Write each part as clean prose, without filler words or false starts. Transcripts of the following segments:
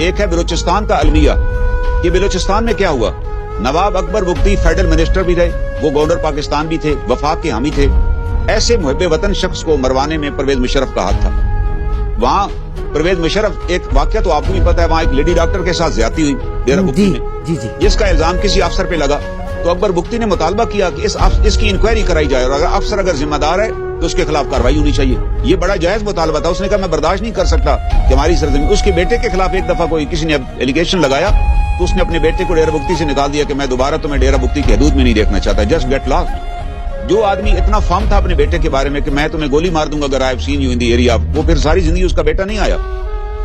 ایک ہے بلوچستان کا المیہ. یہ بلوچستان میں کیا ہوا؟ نواب اکبر بگٹی فیڈرل منسٹر بھی رہے, وہ گورنر پاکستان بھی تھے, وفاق کے حامی تھے. ایسے محب وطن شخص کو مروانے میں پرویز مشرف کا ہاتھ تھا. وہاں پرویز مشرف, ایک واقعہ تو آپ کو بھی پتا ہے, وہاں ایک لیڈی ڈاکٹر کے ساتھ زیادتی ہوئی ڈیرہ بگٹی میں, جس کا الزام کسی افسر پہ لگا. تو اکبر بگٹی نے مطالبہ کیا کہ اس کی انکوائری کرائی جائے, اور اگر افسر اگر ذمہ دار ہے تو اس کے خلاف کارروائی ہونی چاہیے. یہ بڑا جائز مطالبہ تھا. اس نے کہا میں برداشت نہیں کر سکتا کہ ہماری سرزمین. اس کے بیٹے کے خلاف ایک دفعہ کسی نے ایلیگیشن لگایا تو اس نے اپنے بیٹے کو ڈیرہ بگٹی سے نکال دیا کہ میں دوبارہ تمہیں ڈیرہ بگٹی کی حدود میں نہیں دیکھنا چاہتا, جسٹ گیٹ لاسٹ. جو آدمی اتنا فارم تھا اپنے بیٹے کے بارے میں کہ میں تمہیں گولی مار دوں گا اگر I have seen you in the area, وہ پھر ساری زندگی اس کا بیٹا نہیں آیا.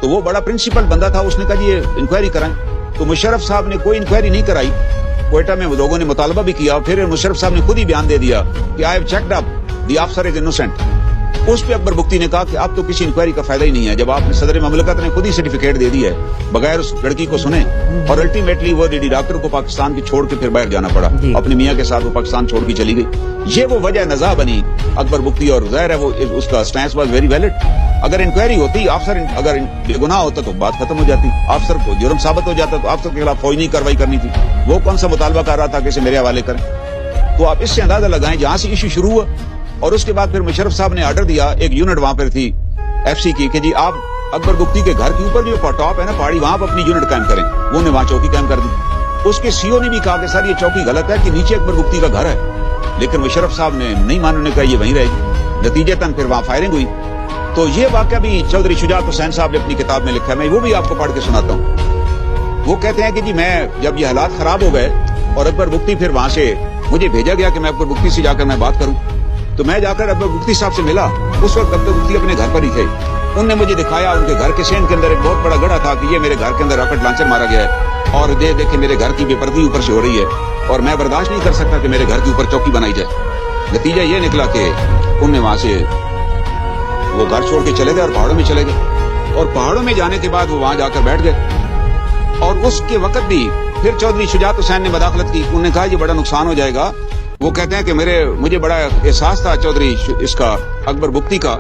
تو وہ بڑا پرنسپل بندہ تھا. اس نے کہا یہ انکوائری کرائیں. تو مشرف صاحب نے کوئی انکوائری نہیں کرائی. کوئٹہ میں لوگوں نے مطالبہ بھی کیا, پھر مشرف صاحب نے خود ہی بیان دے دیا کہ I have checked up the officer is innocent. اس پہ اکبر بگٹی نے کہا کہ اب تو کسی انکوائری کا فائدہ ہی نہیں ہے, جب آپ نے صدر مملکت نے خود ہی سرٹیفکیٹ دے دی ہے بغیر اس لڑکی کو سنے. اور الٹیمیٹلی وہ لیڈی ڈاکٹر کو پاکستان کی چھوڑ کے پھر باہر جانا پڑا. اپنے میاں کے ساتھ وہ پاکستان چھوڑ کے چلی گئی. یہ وہ وجہ نزاع بنی اکبر بگٹی, اور ظاہر ہے وہ اس کا اسٹینس واز ویری ویلڈ. اگر انکوائری ہوتی, افسر اگر بے گناہ ہوتا تو بات ختم ہو جاتی, افسر کو جرم ثابت ہو جاتا تو افسر کے خلاف فوجی کارروائی کرنی تھی. وہ کون سا مطالبہ کر رہا تھا کہ اسے میرے حوالے کریں. تو آپ اس سے اندازہ لگائیں جہاں سے ایشو شروع ہوا. اور اس کے بعد پھر مشرف صاحب نے آرڈر دیا, ایک یونٹ وہاں پر تھی ایف سی کی, کہ جی آپ اکبر بگٹی کے گھر کے اوپر جو ٹاپ ہے نا پہاڑی, وہاں پر اپنی یونٹ قائم کریں. وہ نے وہاں چوکی قائم کر دی. اس کے سی او نے بھی کہا کہ سر یہ چوکی غلط ہے کہ نیچے اکبر بگٹی کا گھر ہے, لیکن مشرف صاحب نے نہیں مانا, نے کہا یہ وہیں رہے گی. نتیجتاً پھر وہاں فائرنگ ہوئی. تو یہ واقعہ بھی چودھری شجاعت حسین صاحب نے اپنی کتاب میں لکھا ہے, میں وہ بھی آپ کو پڑھ کے سناتا ہوں. وہ کہتے ہیں کہ جی میں جب یہ حالات خراب ہو گئے اور اکبر بگٹی پھر وہاں سے مجھے بھیجا گیا کہ میں اکبر بگٹی سے جا کر میں بات کروں, تو میں جا کر اکبر بگٹی صاحب سے ملا. اس وقت اکبر بگٹی اپنے گھر پر ہی تھے. انہوں نے مجھے دکھایا ان کے گھر کے سین کے اندر ایک بہت بڑا گڑھا تھا کہ یہ میرے گھر کے اندر راکٹ لانچر مارا گیا ہے, اور دیکھیں میرے گھر کی بے پردگی اوپر سے ہو رہی ہے, اور میں برداشت نہیں کر سکتا کہ میرے گھر کے اوپر چوکی بنائی جائے. نتیجہ یہ نکلا کہ انہوں نے وہاں سے وہ گھر چھوڑ کے چلے گئے اور پہاڑوں میں چلے گئے. اور پہاڑوں میں جانے کے بعد وہ وہاں جا کر بیٹھ گئے. اور اس کے وقت بھی پھر چودھری شجاعت حسین نے مداخلت کی. انہوں نے کہا یہ بڑا نقصان ہو جائے گا. وہ کہتے ہیں کہ مجھے بڑا احساس تھا چودھری اس کا اکبر بگٹی کا,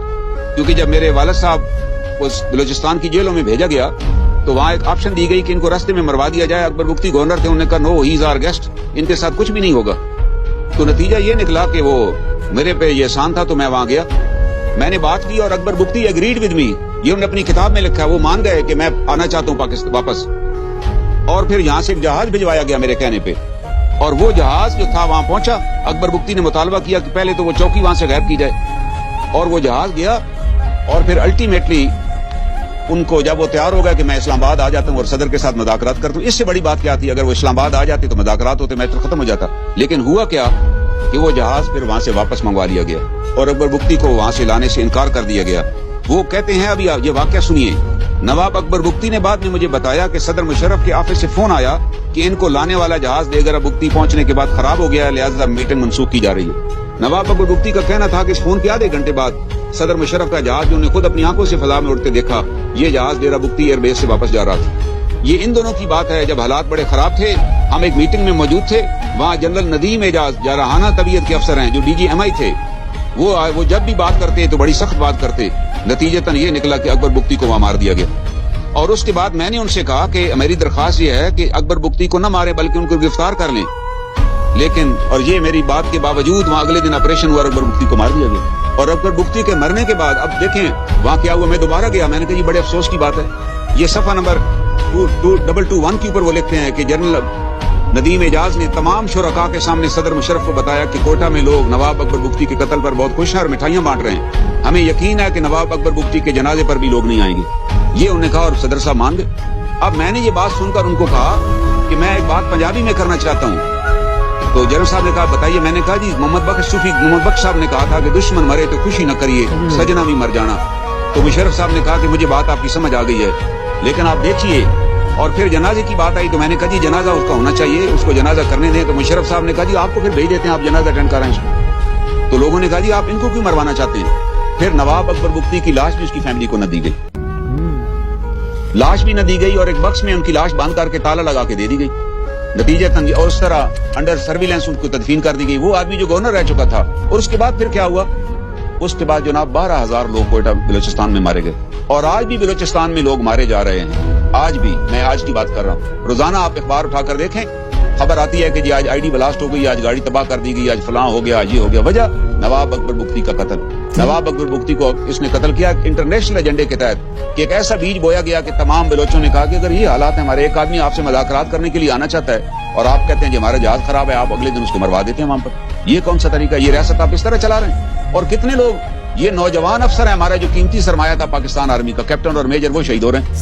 کیونکہ جب میرے والد صاحب اس بلوچستان کی جیلوں میں بھیجا گیا تو وہاں ایک آپشن دی گئی کہ ان کو راستے میں مروا دیا جائے. اکبر بگٹی گورنر تھے, انہوں نے کہا نو ہی از آور گیسٹ, ان کے ساتھ کچھ بھی نہیں ہوگا. تو نتیجہ یہ نکلا کہ وہ میرے پہ یہ احسان تھا, تو میں وہاں گیا, میں نے بات کی, اور Akbar Bugti agreed with me. یہ انہوں نے اپنی کتاب میں لکھا ہے. وہ مان گئے کہ میں آنا چاہتا ہوں پاکستان واپس. اور پھر یہاں سے ایک جہاز بھجوایا گیا میرے کہنے پہ, اور وہ جہاز جو تھا وہاں پہنچا. اکبر بگٹی نے مطالبہ کیا کہ پہلے تو وہ چوکی وہاں سے غائب کی جائے, اور وہ جہاز گیا. اور پھر الٹیمیٹلی ان کو جب وہ تیار ہو گیا کہ میں اسلام آباد آ جاتا ہوں اور صدر کے ساتھ مذاکرات کرتا ہوں, اس سے بڑی بات کیا تھی, اگر وہ اسلام آباد آ جاتے تو مذاکرات ہوتے, میٹر ختم ہو جاتا. لیکن ہوا کیا کہ وہ جہاز پھر وہاں سے واپس منگوا لیا گیا, اور اکبر بگٹی کو وہاں سے لانے سے انکار کر دیا گیا. وہ کہتے ہیں, ابھی یہ واقعہ سنیے, نواب اکبر بگٹی نے بعد میں مجھے بتایا کہ صدر مشرف کے آفس سے فون آیا کہ ان کو لانے والا جہاز دیگر بگٹی پہنچنے کے بعد خراب ہو گیا ہے, لہذا میٹنگ منسوخ کی جا رہی ہے. نواب اکبر بگٹی کا کہنا تھا کہ اس فون کے آدھے گھنٹے بعد صدر مشرف کا جہاز جو انہیں خود اپنی آنکھوں سے فضا میں اڑتے دیکھا, یہ جہاز ڈیرہ بگٹی ایئر بیس سے واپس جا رہا تھا. یہ ان دونوں کی بات ہے جب حالات بڑے خراب تھے. ہم ایک میٹنگ میں موجود تھے, وہاں جنرل ندیم اعجاز جارحانہ طبیعت کے افسر ہیں جو ڈی جی ایم آئی تھے. وہ جب بھی بات کرتے تو بڑی سخت بات کرتے. نتیجتاً یہ نکلا کہ اکبر بگٹی کو وہاں مار دیا گیا. اور اس کے بعد میں نے ان سے کہا کہ میری درخواست یہ ہے کہ اکبر بگٹی کو نہ مارے بلکہ ان کو گرفتار کر لیں. لیکن اور یہ میری بات کے باوجود وہاں اگلے دن آپریشن ہوا, اکبر بگٹی کو مار دیا گیا. اور اکبر بگٹی کے مرنے کے بعد اب دیکھیں وہاں کیا ہوا. میں دوبارہ گیا, میں نے کہا یہ بڑے افسوس کی بات ہے. یہ صفحہ نمبر 2221 کے اوپر وہ لکھتے ہیں کہ جنرل ندیم اعجاز نے تمام شرکاء کے سامنے صدر مشرف کو بتایا کہ کوئٹہ میں لوگ نواب اکبر بگٹی کے قتل پر بہت خوش ہیں اور مٹھائیاں بانٹ رہے ہیں. ہمیں یقین ہے کہ نواب اکبر بگٹی کے جنازے پر بھی لوگ نہیں آئیں گے. یہ انہوں نے کہا, اور صدر صاحب مان گئے. اب میں نے یہ بات سن کر ان کو کہا کہ میں ایک بات پنجابی میں کرنا چاہتا ہوں. تو جنرل صاحب نے کہا بتائیے. میں نے کہا جی محمد بخش صاحب نے کہا تھا کہ دشمن مرے تو خوشی نہ کریے, سجنا بھی مر جانا. تو مشرف صاحب نے کہا کہ مجھے بات آپ کی سمجھ آ گئی ہے, لیکن آپ دیکھیے. اور پھر جنازے کی بات آئی تو میں نے کہا جی جنازہ اس کا ہونا چاہیے, اس کو جنازہ کرنے دیں. تو مشرف صاحب نے کہا جی آپ کو پھر بھیج دیتے ہیں, آپ جنازہ اٹینڈ کر رہے ہیں. تو لوگوں نے کہا جی آپ ان کو کیوں مروانا چاہتے ہیں. پھر نواب اکبر بگٹی کی لاش بھی اس کی فیملی کو نہ دی گئی, لاش بھی نہ دی گئی, اور ایک باکس میں ان کی لاش باندھ کر کے تالا لگا کے دے دی گئی. نتیجہ اور اس طرح انڈر سرویلنس ان کو تدفین کر دی گئی. وہ آدمی جو گورنر رہ چکا تھا. اور اس کے بعد پھر کیا ہوا, اس کے بعد جناب 12,000 لوگ کوئٹہ بلوچستان میں مارے گئے, اور آج بھی بلوچستان میں لوگ مارے جا رہے ہیں. آج بھی میں آج کی بات کر رہا ہوں, روزانہ آپ اخبار اٹھا کر دیکھیں, خبر آتی ہے کہ جی آج آئی ڈی بلاسٹ ہو گئی, آج گاڑی تباہ کر دی گئی, آج فلاں ہو گیا, آج یہ ہو گیا. وجہ نواب اکبر بگٹی کا قتل. نواب اکبر بگٹی کو اس نے قتل کیا انٹرنیشنل ایجنڈے کے تحت, کہ ایک ایسا بیج بویا گیا کہ تمام بلوچوں نے کہا کہ اگر یہ حالات ہیں, ہمارے ایک آدمی آپ سے مذاکرات کرنے کے لیے آنا چاہتا ہے اور آپ کہتے ہیں کہ ہمارا جہاز خراب ہے, آپ اگلے دن اس کو مروا دیتے ہیں وہاں پر. یہ کون سا طریقہ, یہ ریاست آپ اس طرح چلا رہے ہیں؟ اور کتنے لوگ, یہ نوجوان افسر ہیں ہمارا جو قیمتی سرمایہ تھا پاکستان آرمی کا, کیپٹن اور میجر, وہ شہید ہو رہے ہیں.